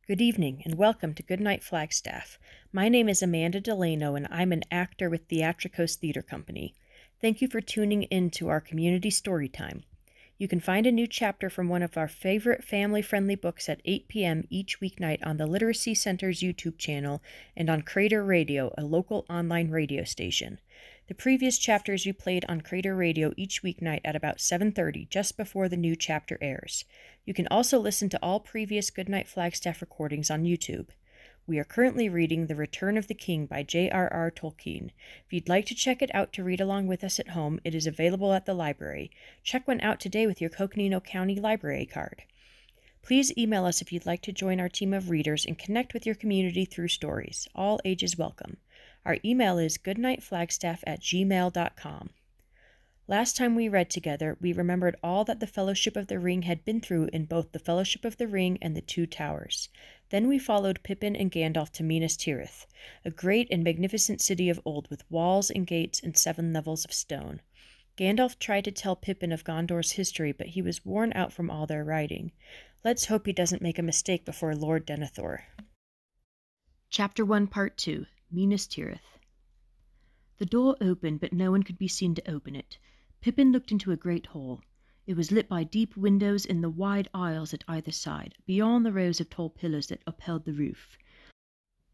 Good evening, and welcome to Goodnight Flagstaff. My name is Amanda DeLano, and I'm an actor with Theatricos Theater Company. Thank you for tuning in to our community story time. You can find a new chapter from one of our favorite family-friendly books at 8 p.m. each weeknight on the Literacy Center's YouTube channel and on Crater Radio, a local online radio station. The previous chapters you played on Crater Radio each weeknight at about 7:30, just before the new chapter airs. You can also listen to all previous Goodnight Flagstaff recordings on YouTube. We are currently reading The Return of the King by J.R.R. Tolkein. If you'd like to check it out to read along with us at home, it is available at the library. Check one out today with your Coconino County Library card. Please email us if you'd like to join our team of readers and connect with your community through stories. All ages welcome. Our email is goodnightflagstaff@gmail.com. Last time we read together, we remembered all that the Fellowship of the Ring had been through in both the Fellowship of the Ring and the Two Towers. Then we followed Pippin and Gandalf to Minas Tirith, a great and magnificent city of old with walls and gates and 7 levels of stone. Gandalf tried to tell Pippin of Gondor's history, but he was worn out from all their riding. Let's hope he doesn't make a mistake before Lord Denethor. Chapter 1, Part 2, Minas Tirith. The door opened, but no one could be seen to open it. Pippin looked into a great hall. It was lit by deep windows in the wide aisles at either side, beyond the rows of tall pillars that upheld the roof.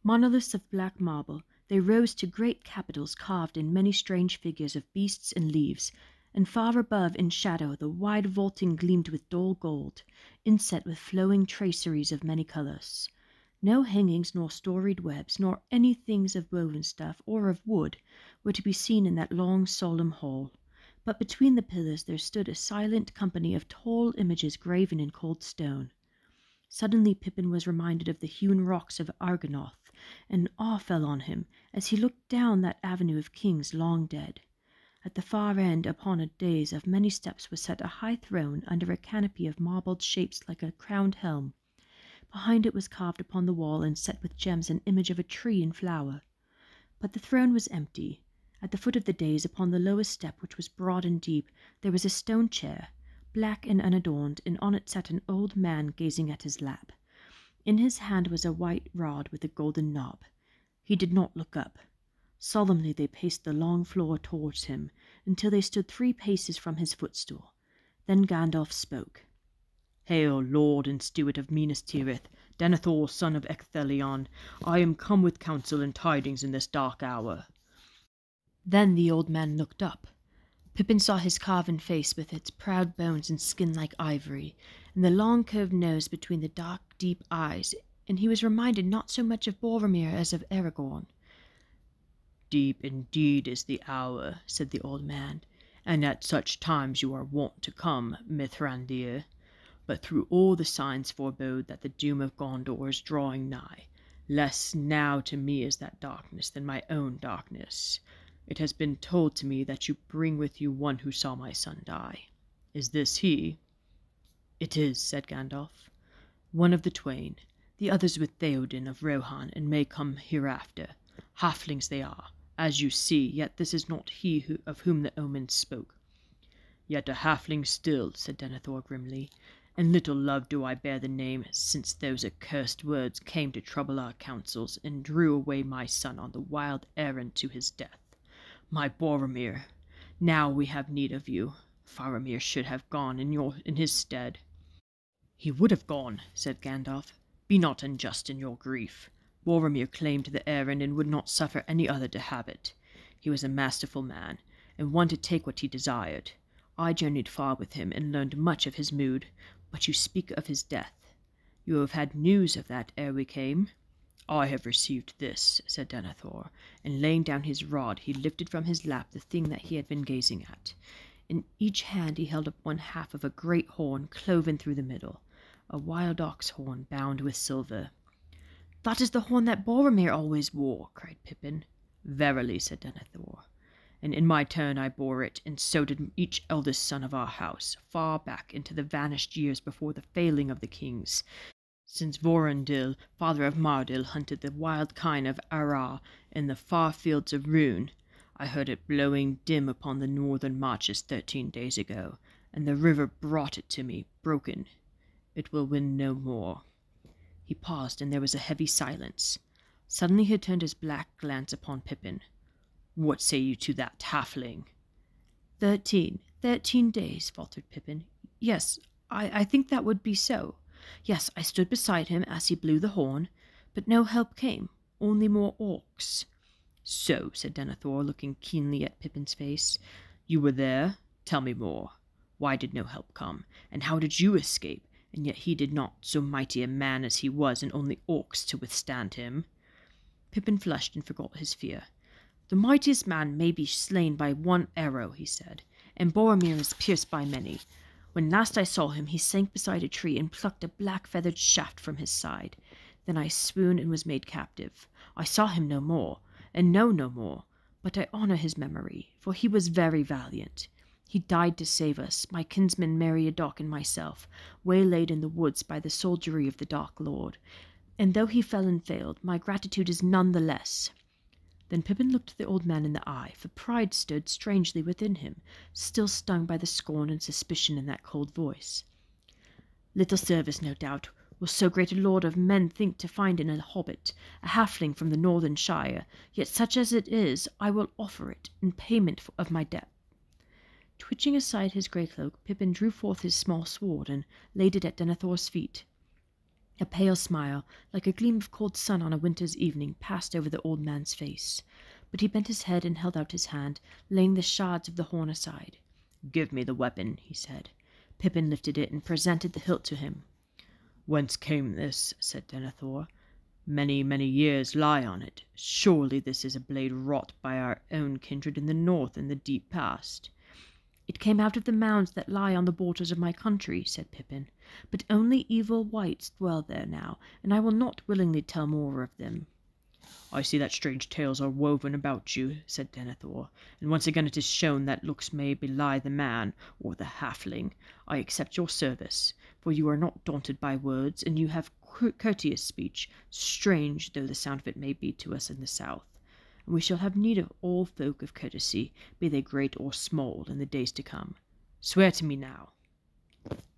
Monoliths of black marble, they rose to great capitals carved in many strange figures of beasts and leaves, and far above in shadow the wide vaulting gleamed with dull gold, inset with flowing traceries of many colors. No hangings nor storied webs, nor any things of woven stuff or of wood, were to be seen in that long solemn hall. But between the pillars there stood a silent company of tall images graven in cold stone. Suddenly Pippin was reminded of the hewn rocks of Argonath, and awe fell on him as he looked down that avenue of kings long dead. At the far end, upon a dais of many steps, was set a high throne under a canopy of marbled shapes like a crowned helm. Behind it was carved upon the wall and set with gems an image of a tree in flower. But the throne was empty. At the foot of the dais, upon the lowest step, which was broad and deep, there was a stone chair, black and unadorned, and on it sat an old man gazing at his lap. In his hand was a white rod with a golden knob. He did not look up. Solemnly they paced the long floor towards him, until they stood 3 paces from his footstool. Then Gandalf spoke. "Hail, Lord and Steward of Minas Tirith, Denethor, son of Ecthelion. I am come with counsel and tidings in this dark hour." Then the old man looked up. Pippin saw his carven face with its proud bones and skin like ivory, and the long curved nose between the dark, deep eyes, and he was reminded not so much of Boromir as of Aragorn. "Deep indeed is the hour," said the old man, "and at such times you are wont to come, Mithrandir. But through all the signs forebode that the doom of Gondor is drawing nigh. Less now to me is that darkness than my own darkness. It has been told to me that you bring with you one who saw my son die. Is this he?" "It is," said Gandalf. "One of the twain. The other's with Theoden of Rohan, and may come hereafter. Halflings they are, as you see, yet this is not he of whom the omens spoke." "Yet a halfling still," said Denethor grimly, "and little love do I bear the name, since those accursed words came to trouble our counsels, and drew away my son on the wild errand to his death. My Boromir, now we have need of you. Faramir should have gone in his stead." "He would have gone," said Gandalf. "Be not unjust in your grief. Boromir claimed the errand and would not suffer any other to have it. He was a masterful man, and one to take what he desired. I journeyed far with him and learned much of his mood, but you speak of his death. You have had news of that ere we came?" "I have received this," said Denethor, and laying down his rod he lifted from his lap the thing that he had been gazing at. In each hand he held up one half of a great horn cloven through the middle, a wild ox horn bound with silver. "That is the horn that Boromir always wore," cried Pippin. "Verily," said Denethor, "and in my turn I bore it, and so did each eldest son of our house, far back into the vanished years before the failing of the kings. Since Vorondil, father of Mardil, hunted the wild kine of J.R.R. in the far fields of Rhûn, I heard it blowing dim upon the northern marches 13 days ago, and the river brought it to me, broken. It will win no more." He paused, and there was a heavy silence. Suddenly he turned his black glance upon Pippin. "What say you to that, halfling?" 13 days, faltered Pippin. Yes, I think that would be so. Yes, I stood beside him as he blew the horn, but no help came, only more orcs." "So," said Denethor, looking keenly at Pippin's face. "You were there? Tell me more. Why did no help come, and how did you escape, and yet he did not, so mighty a man as he was, and only orcs to withstand him?" Pippin flushed and forgot his fear. "The mightiest man may be slain by one arrow," he said, "and Boromir is pierced by many. When last I saw him, he sank beside a tree and plucked a black-feathered shaft from his side. Then I swooned and was made captive. I saw him no more, and know no more, but I honor his memory, for he was very valiant. He died to save us, my kinsman Meriadoc and myself, waylaid in the woods by the soldiery of the Dark Lord, and though he fell and failed, my gratitude is none the less." Then Pippin looked the old man in the eye, for pride stirred strangely within him, still stung by the scorn and suspicion in that cold voice. "Little service, no doubt, will so great a lord of men think to find in a hobbit, a halfling from the northern shire, yet such as it is, I will offer it in payment of my debt." Twitching aside his grey cloak, Pippin drew forth his small sword and laid it at Denethor's feet. A pale smile, like a gleam of cold sun on a winter's evening, passed over the old man's face, but he bent his head and held out his hand, laying the shards of the horn aside. "Give me the weapon," he said. Pippin lifted it and presented the hilt to him. "Whence came this?" said Denethor. "Many, many years lie on it. Surely this is a blade wrought by our own kindred in the north in the deep past." "It came out of the mounds that lie on the borders of my country," said Pippin, "but only evil wights dwell there now, and I will not willingly tell more of them." "I see that strange tales are woven about you," said Denethor, "and once again it is shown that looks may belie the man, or the halfling. I accept your service, for you are not daunted by words, and you have courteous speech, strange though the sound of it may be to us in the south. And we shall have need of all folk of courtesy, be they great or small, in the days to come. Swear to me now."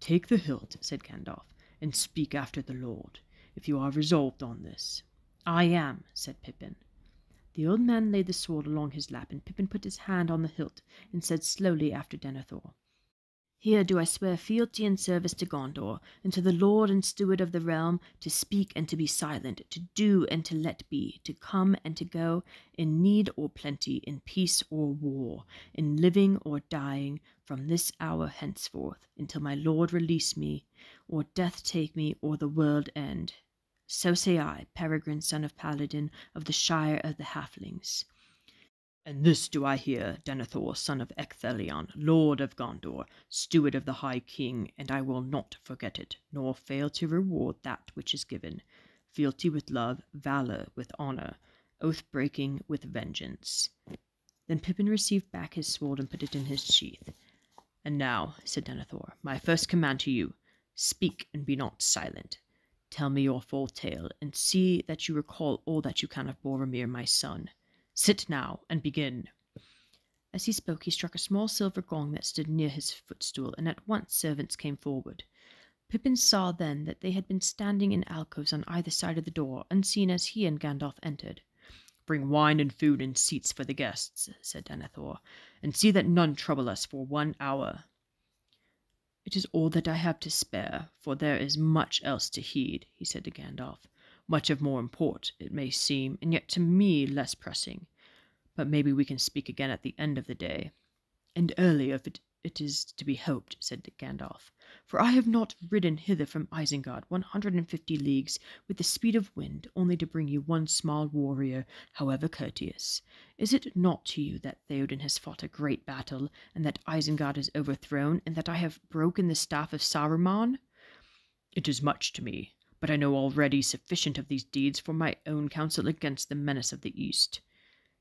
"Take the hilt," said Gandalf, "and speak after the Lord, if you are resolved on this." "I am," said Pippin. The old man laid the sword along his lap, and Pippin put his hand on the hilt and said slowly after Denethor, "Here do I swear fealty and service to Gondor, and to the Lord and Steward of the realm, to speak and to be silent, to do and to let be, to come and to go, in need or plenty, in peace or war, in living or dying, from this hour henceforth, until my Lord release me, or death take me, or the world end. So say I, Peregrine, son of Paladin, of the Shire of the Halflings." "And this do I hear, Denethor, son of Ecthelion, Lord of Gondor, Steward of the High King, and I will not forget it, nor fail to reward that which is given. Fealty with love, valor with honor, oath-breaking with vengeance." Then Pippin received back his sword and put it in his sheath. "And now," said Denethor, "my first command to you, speak and be not silent. Tell me your full tale, and see that you recall all that you can of Boromir, my son. Sit now, and begin." As he spoke, he struck a small silver gong that stood near his footstool, and at once servants came forward. Pippin saw then that they had been standing in alcoves on either side of the door, unseen as he and Gandalf entered. "Bring wine and food and seats for the guests," said Denethor, "and see that none trouble us for 1 hour." "It is all that I have to spare, for there is much else to heed," he said to Gandalf. "Much of more import, it may seem, and yet to me less pressing. But maybe we can speak again at the end of the day." "And earlier, if it is to be hoped," said Gandalf, "for I have not ridden hither from Isengard 150 leagues with the speed of wind, only to bring you one small warrior, however courteous. Is it not to you that Theoden has fought a great battle, and that Isengard is overthrown, and that I have broken the staff of Saruman?" "It is much to me, but I know already sufficient of these deeds for my own counsel against the menace of the East."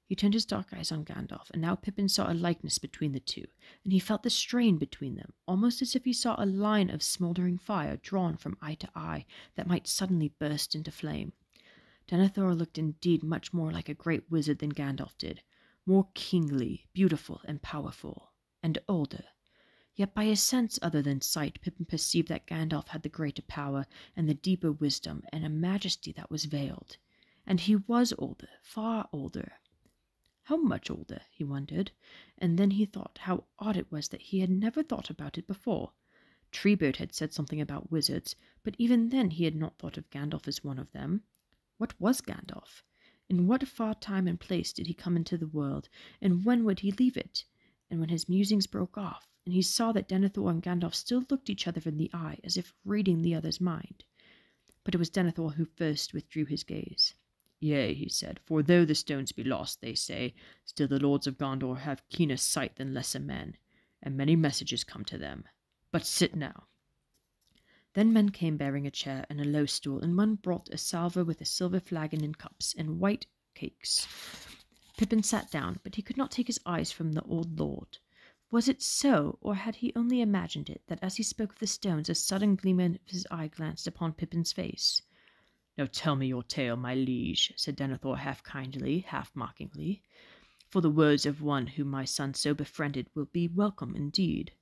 He turned his dark eyes on Gandalf, and now Pippin saw a likeness between the two, and he felt the strain between them, almost as if he saw a line of smouldering fire drawn from eye to eye that might suddenly burst into flame. Denethor looked indeed much more like a great wizard than Gandalf did, more kingly, beautiful, and powerful, and older. Yet by a sense other than sight, Pippin perceived that Gandalf had the greater power and the deeper wisdom and a majesty that was veiled. And he was older, far older. How much older, he wondered, and then he thought how odd it was that he had never thought about it before. Treebird had said something about wizards, but even then he had not thought of Gandalf as one of them. What was Gandalf? In what far time and place did he come into the world, and when would he leave it? And when his musings broke off, and he saw that Denethor and Gandalf still looked each other in the eye, as if reading the other's mind. But it was Denethor who first withdrew his gaze. "Yea," he said, "for though the stones be lost, they say, still the lords of Gondor have keener sight than lesser men, and many messages come to them. But sit now." Then men came bearing a chair and a low stool, and one brought a salver with a silver flagon and cups, and white cakes. Pippin sat down, but he could not take his eyes from the old lord. Was it so, or had he only imagined it, that as he spoke of the stones a sudden gleam of his eye glanced upon Pippin's face? "Now tell me your tale, my liege," said Denethor, half kindly, half mockingly, "for the words of one whom my son so befriended will be welcome indeed."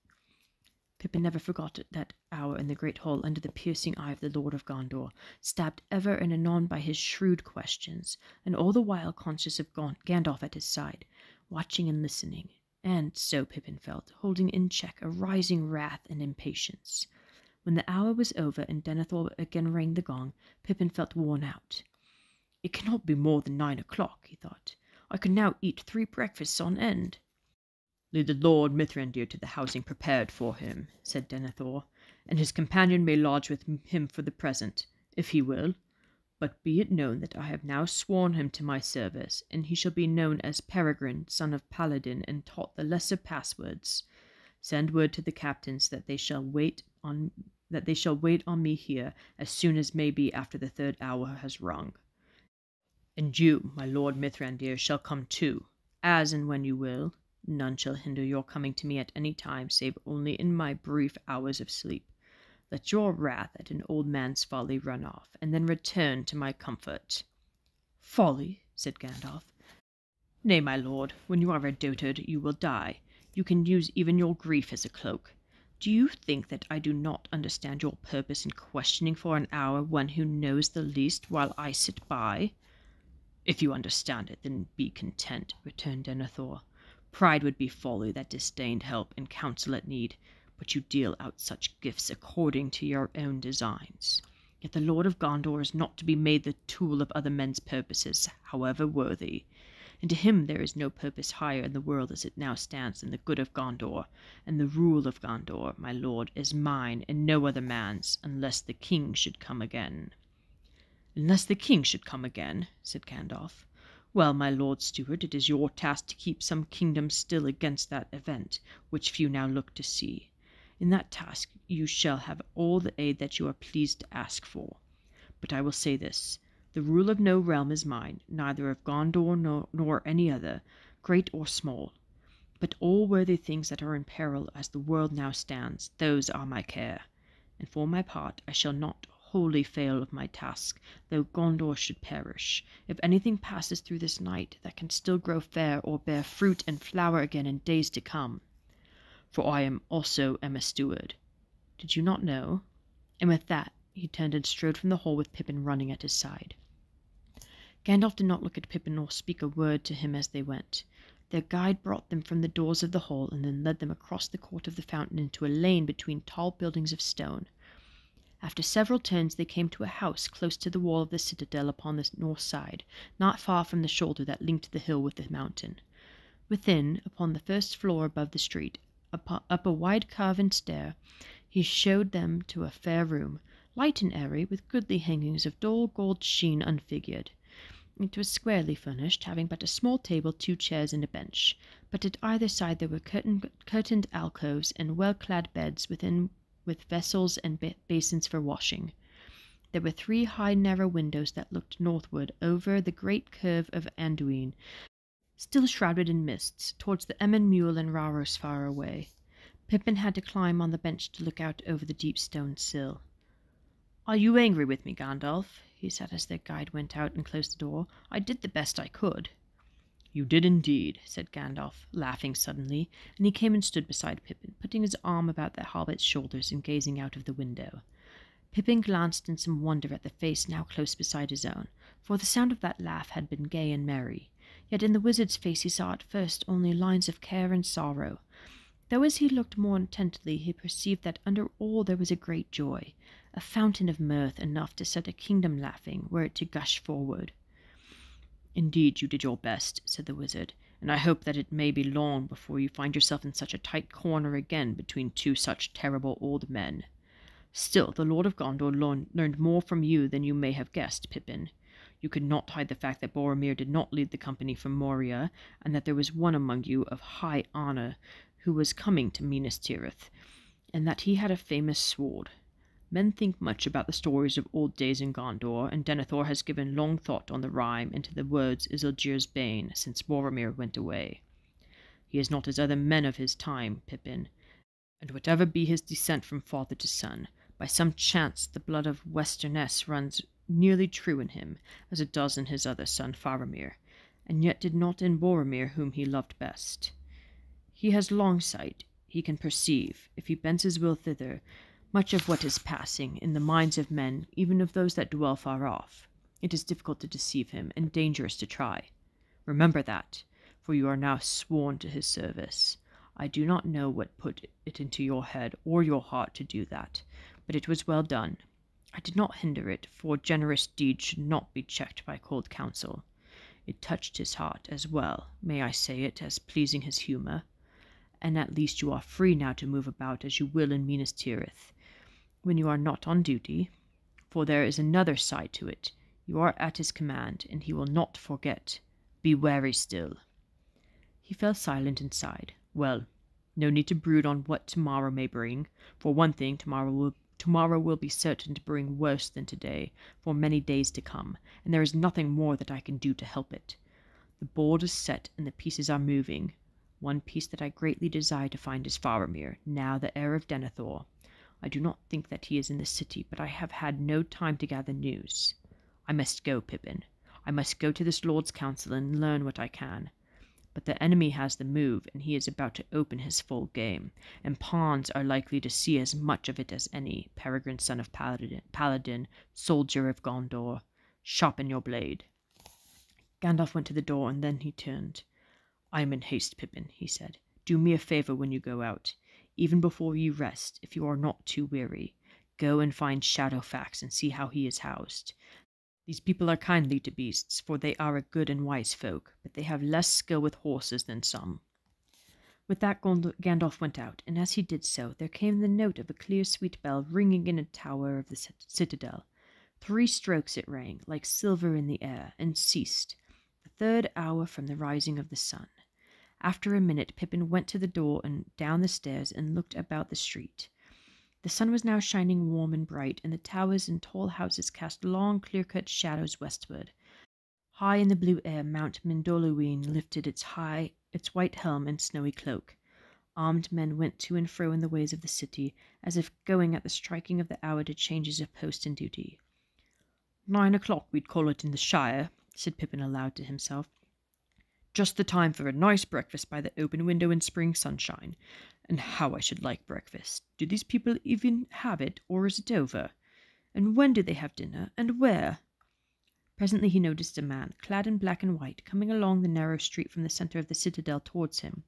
Pippin never forgot that hour in the great hall under the piercing eye of the Lord of Gondor, stabbed ever and anon by his shrewd questions, and all the while conscious of Gandalf at his side, watching and listening, and, so Pippin felt, holding in check a rising wrath and impatience. When the hour was over and Denethor again rang the gong, Pippin felt worn out. "It cannot be more than 9 o'clock," he thought. "I could now eat 3 breakfasts on end." "Lead the Lord Mithrandir to the housing prepared for him," said Denethor, "and his companion may lodge with him for the present, if he will. But be it known that I have now sworn him to my service, and he shall be known as Peregrine, son of Paladin, and taught the lesser passwords. Send word to the captains that they shall wait on me here as soon as may be after the 3rd hour has rung. And you, my Lord Mithrandir, shall come too, as and when you will. None shall hinder your coming to me at any time, save only in my brief hours of sleep. Let your wrath at an old man's folly run off, and then return to my comfort." "Folly?" said Gandalf. "Nay, my lord, when you are a dotard, you will die. You can use even your grief as a cloak. Do you think that I do not understand your purpose in questioning for an hour one who knows the least, while I sit by?" "If you understand it, then be content," returned Denethor. "Pride would be folly that disdained help and counsel at need, but you deal out such gifts according to your own designs. Yet the Lord of Gondor is not to be made the tool of other men's purposes, however worthy. And to him there is no purpose higher in the world as it now stands than the good of Gondor, and the rule of Gondor, my lord, is mine and no other man's, unless the king should come again." "Unless the king should come again," said Gandalf. "Well, my lord steward, it is your task to keep some kingdom still against that event, which few now look to see. In that task you shall have all the aid that you are pleased to ask for. But I will say this, the rule of no realm is mine, neither of Gondor nor any other, great or small. But all worthy things that are in peril as the world now stands, those are my care. And for my part, I shall not wholly fail of my task, though Gondor should perish. If anything passes through this night that can still grow fair or bear fruit and flower again in days to come. For I also am a steward. Did you not know?" And with that he turned and strode from the hall with Pippin running at his side. Gandalf did not look at Pippin nor speak a word to him as they went. Their guide brought them from the doors of the hall and then led them across the court of the fountain into a lane between tall buildings of stone. After several turns they came to a house close to the wall of the citadel upon the north side, not far from the shoulder that linked the hill with the mountain. Within, upon the first floor above the street, up a wide carven stair, he showed them to a fair room, light and airy, with goodly hangings of dull gold sheen unfigured. It was squarely furnished, having but a small table, 2 chairs, and a bench, but at either side there were curtained alcoves and well-clad beds within with vessels and basins for washing. There were 3 high narrow windows that looked northward over the great curve of Anduin, still shrouded in mists, towards the Emyn Muil and Rauros far away. Pippin had to climb on the bench to look out over the deep stone sill. "Are you angry with me, Gandalf?" he said as their guide went out and closed the door. "I did the best I could." "You did indeed," said Gandalf, laughing suddenly, and he came and stood beside Pippin, putting his arm about the hobbit's shoulders and gazing out of the window. Pippin glanced in some wonder at the face now close beside his own, for the sound of that laugh had been gay and merry. Yet in the wizard's face he saw at first only lines of care and sorrow, though as he looked more intently he perceived that under all there was a great joy, a fountain of mirth enough to set a kingdom laughing were it to gush forward. "Indeed you did your best," said the wizard, "and I hope that it may be long before you find yourself in such a tight corner again between two such terrible old men. Still, the Lord of Gondor learned more from you than you may have guessed, Pippin. You could not hide the fact that Boromir did not lead the company from Moria, and that there was one among you of high honor who was coming to Minas Tirith, and that he had a famous sword. Men think much about the stories of old days in Gondor, and Denethor has given long thought on the rhyme into the words Isildur's bane since Boromir went away. He is not as other men of his time, Pippin, and whatever be his descent from father to son, by some chance the blood of Westernesse runs nearly true in him, as it does in his other son Faramir, and yet did not in Boromir whom he loved best. He has long sight, he can perceive, if he bends his will thither, much of what is passing in the minds of men, even of those that dwell far off. It is difficult to deceive him, and dangerous to try. Remember that, for you are now sworn to his service. I do not know what put it into your head or your heart to do that, but it was well done. I did not hinder it, for generous deeds should not be checked by cold counsel. It touched his heart as well, may I say it, as pleasing his humour, and at least you are free now to move about as you will in Minas Tirith, when you are not on duty, for there is another side to it. You are at his command, and he will not forget. Be wary still." He fell silent and sighed. "Well, no need to brood on what tomorrow may bring. For one thing, tomorrow will be certain to bring worse than today for many days to come, and there is nothing more that I can do to help it. The board is set and the pieces are moving. One piece that I greatly desire to find is Faramir, now the heir of Denethor. I do not think that he is in the city, but I have had no time to gather news. I must go, Pippin. I must go to this Lord's council and learn what I can. But the enemy has the move, and he is about to open his full game, and pawns are likely to see as much of it as any. Peregrine, son of Paladin, soldier of Gondor, sharpen your blade." Gandalf went to the door, and then he turned. "I am in haste, Pippin," he said. "Do me a favor when you go out. Even before you rest, if you are not too weary, go and find Shadowfax and see how he is housed. These people are kindly to beasts, for they are a good and wise folk, but they have less skill with horses than some." With that Gandalf went out, and as he did so, there came the note of a clear sweet bell ringing in a tower of the citadel. 3 strokes it rang, like silver in the air, and ceased, the 3rd hour from the rising of the sun. After a minute Pippin went to the door and down the stairs and looked about the street. The sun was now shining warm and bright, and the towers and tall houses cast long, clear-cut shadows westward. High in the blue air Mount Mindolluin lifted its white helm and snowy cloak. Armed men went to and fro in the ways of the city, as if going at the striking of the hour to changes of post and duty. 9 o'clock we'd call it in the Shire, said Pippin aloud to himself. Just the time for a nice breakfast by the open window in spring sunshine. And how I should like breakfast. Do these people even have it, or is it over? And when do they have dinner, and where? Presently he noticed a man, clad in black and white, coming along the narrow street from the centre of the citadel towards him.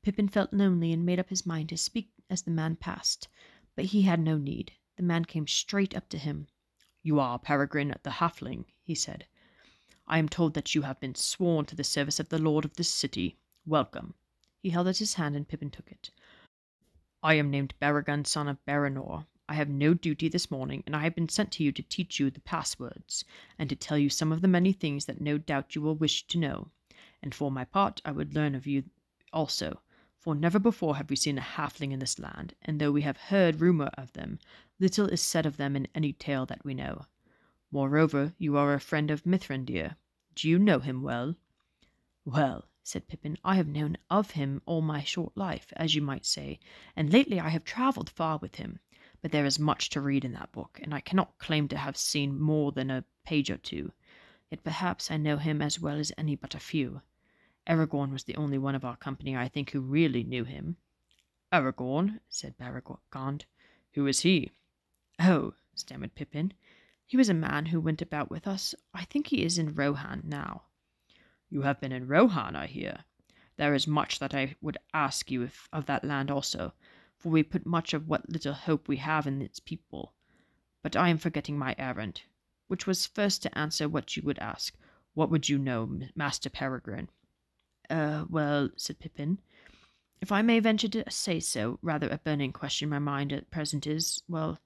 Pippin felt lonely and made up his mind to speak as the man passed, but he had no need. The man came straight up to him. "You are Peregrine the Halfling," he said. "I am told that you have been sworn to the service of the lord of this city. Welcome." He held out his hand, and Pippin took it. "I am named Beregond, son of Baranor. I have no duty this morning, and I have been sent to you to teach you the passwords, and to tell you some of the many things that no doubt you will wish to know. And for my part, I would learn of you also, for never before have we seen a halfling in this land, and though we have heard rumour of them, little is said of them in any tale that we know. Moreover, you are a friend of Mithrandir. Do you know him well?" "Well," said Pippin, "I have known of him all my short life, as you might say, and lately I have travelled far with him. But there is much to read in that book, and I cannot claim to have seen more than a page or two. Yet perhaps I know him as well as any but a few. Aragorn was the only one of our company, I think, who really knew him." "Aragorn?" said Beregond. "Who is he?" "Oh," stammered Pippin, "he was a man who went about with us. I think he is in Rohan now." "You have been in Rohan, I hear. There is much that I would ask you of that land also, for we put much of what little hope we have in its people. But I am forgetting my errand, which was first to answer what you would ask. What would you know, Master Peregrine?" Well," said Pippin, "if I may venture to say so, rather a burning question in my mind at present is, well,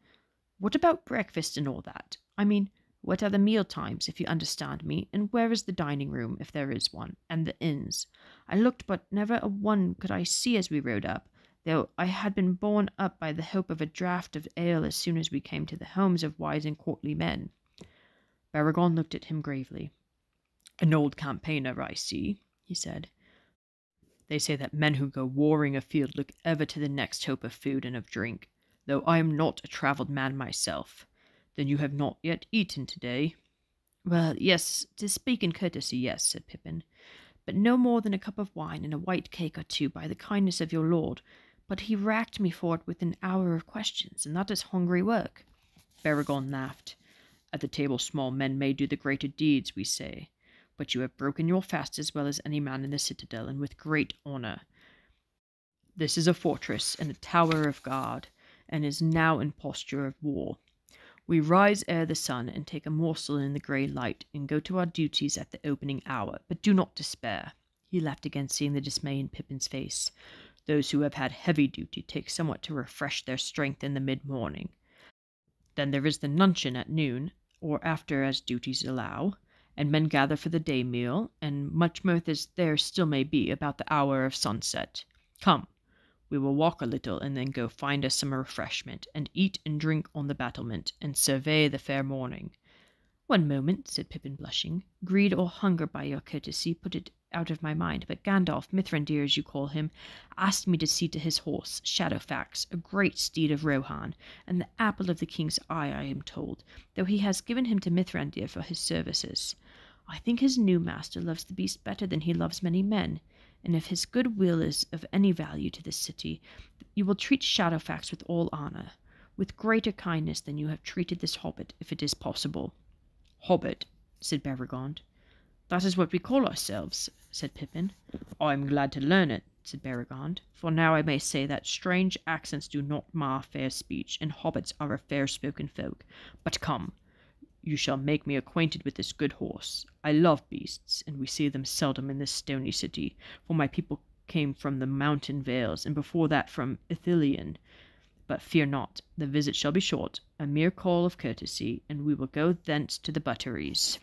what about breakfast and all that? I mean, what are the meal times, if you understand me, and where is the dining room, if there is one, and the inns? I looked, but never a one could I see as we rode up, though I had been borne up by the hope of a draught of ale as soon as we came to the homes of wise and courtly men." Beregond looked at him gravely. "An old campaigner, I see," he said. "They say that men who go warring afield look ever to the next hope of food and of drink, though I am not a travelled man myself. Then you have not yet eaten to-day?" "Well, yes, to speak in courtesy, yes," said Pippin, "but no more than a cup of wine and a white cake or two by the kindness of your lord. But he racked me for it with an hour of questions, and that is hungry work." Beregond laughed. "At the table small men may do the greater deeds, we say. But you have broken your fast as well as any man in the citadel, and with great honour. This is a fortress and a tower of guard, and is now in posture of war. We rise ere the sun, and take a morsel in the grey light, and go to our duties at the opening hour. But do not despair." He laughed again, seeing the dismay in Pippin's face. "Those who have had heavy duty take somewhat to refresh their strength in the mid-morning. Then there is the nuncheon at noon, or after as duties allow, and men gather for the day meal, and much mirth as there still may be about the hour of sunset. Come, we will walk a little, and then go find us some refreshment, and eat and drink on the battlement, and survey the fair morning." "One moment," said Pippin, blushing. "Greed or hunger, by your courtesy, put it out of my mind, but Gandalf, Mithrandir as you call him, asked me to see to his horse, Shadowfax, a great steed of Rohan, and the apple of the king's eye, I am told, though he has given him to Mithrandir for his services. I think his new master loves the beast better than he loves many men, and if his good will is of any value to this city, you will treat Shadowfax with all honour, with greater kindness than you have treated this hobbit, if it is possible." "Hobbit," said Beregond. "That is what we call ourselves," said Pippin. "I am glad to learn it," said Beregond, "for now I may say that strange accents do not mar fair speech, and hobbits are a fair-spoken folk. But come, you shall make me acquainted with this good horse. I love beasts, and we see them seldom in this stony city, for my people came from the mountain vales, and before that from Ithilien. But fear not, the visit shall be short, a mere call of courtesy, and we will go thence to the butteries."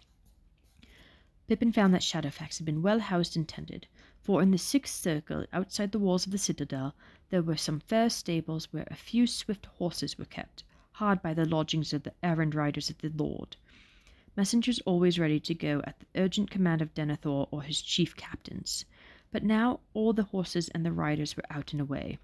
Pippin found that Shadowfax had been well housed and tended, for in the sixth circle, outside the walls of the citadel, there were some fair stables where a few swift horses were kept, hard by the lodgings of the errand riders of the lord, messengers always ready to go at the urgent command of Denethor or his chief captains. But now all the horses and the riders were out and away.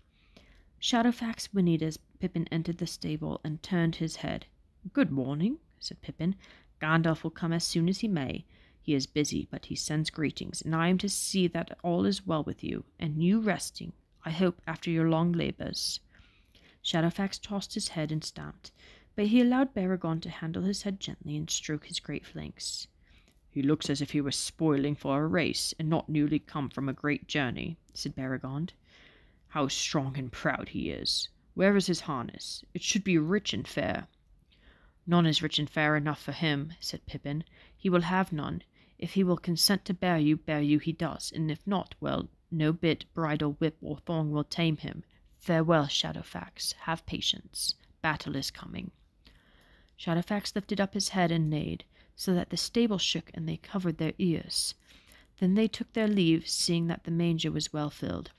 Shadowfax whinnied as Pippin entered the stable and turned his head. "Good morning," said Pippin. "Gandalf will come as soon as he may. He is busy, but he sends greetings, and I am to see that all is well with you, and you resting, I hope, after your long labours." Shadowfax tossed his head and stamped, but he allowed Beregond to handle his head gently and stroke his great flanks. "He looks as if he was spoiling for a race, and not newly come from a great journey," said Beregond. "How strong and proud he is! Where is his harness? It should be rich and fair." "None is rich and fair enough for him," said Pippin. "He will have none. If he will consent to bear you he does, and if not, well, no bit, bridle, whip, or thong will tame him. Farewell, Shadowfax. Have patience. Battle is coming." Shadowfax lifted up his head and neighed, so that the stable shook and they covered their ears. Then they took their leave, seeing that the manger was well filled.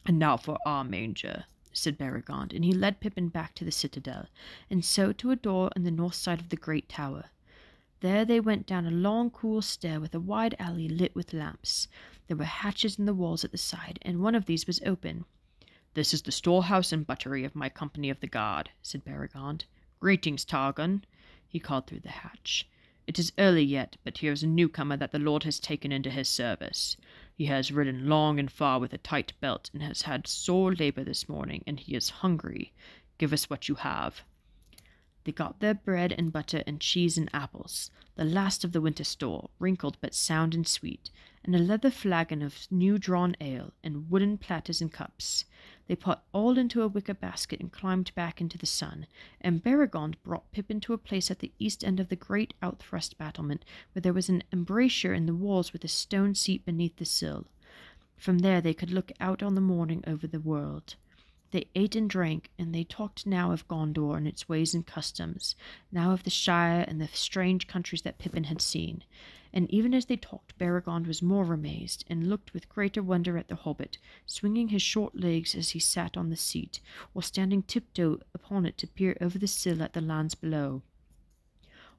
"And now for our manger," said Beregond, and he led Pippin back to the citadel, and so to a door on the north side of the great tower. There they went down a long, cool stair with a wide alley lit with lamps. There were hatches in the walls at the side, and one of these was open. "This is the storehouse and buttery of my company of the guard," said Beregond. "Greetings, Targon," he called through the hatch. "It is early yet, but here is a newcomer that the Lord has taken into his service. He He has ridden long and far with a tight belt, and has had sore labor this morning, and he is hungry. Give us what you have." They got their bread and butter and cheese and apples, the last of the winter store, wrinkled but sound and sweet, and a leather flagon of new-drawn ale, and wooden platters and cups. They put all into a wicker basket and climbed back into the sun, and Beregond brought Pippin to a place at the east end of the great out-thrust battlement, where there was an embrasure in the walls with a stone seat beneath the sill. From there they could look out on the morning over the world. They ate and drank, and they talked now of Gondor and its ways and customs, now of the Shire and the strange countries that Pippin had seen. And even as they talked, Beregond was more amazed, and looked with greater wonder at the hobbit, swinging his short legs as he sat on the seat, or standing tiptoe upon it to peer over the sill at the lands below.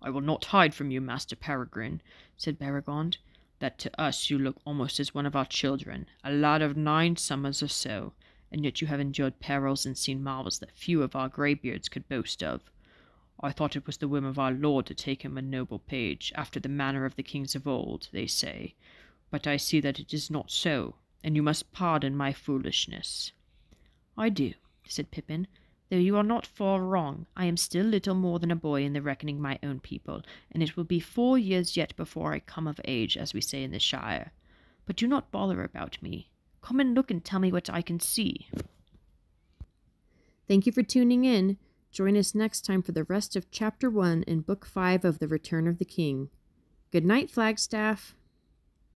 "I will not hide from you, Master Peregrine," said Beregond, "that to us you look almost as one of our children, a lad of 9 summers or so, and yet you have endured perils and seen marvels that few of our greybeards could boast of. I thought it was the whim of our Lord to take him a noble page, after the manner of the kings of old, they say, but I see that it is not so, and you must pardon my foolishness." "I do," said Pippin, "though you are not far wrong. I am still little more than a boy in the reckoning my own people, and it will be 4 years yet before I come of age, as we say in the Shire. But do not bother about me. Come and look and tell me what I can see." Thank you for tuning in. Join us next time for the rest of Chapter 1 in Book 5 of The Return of the King. Good night, Flagstaff.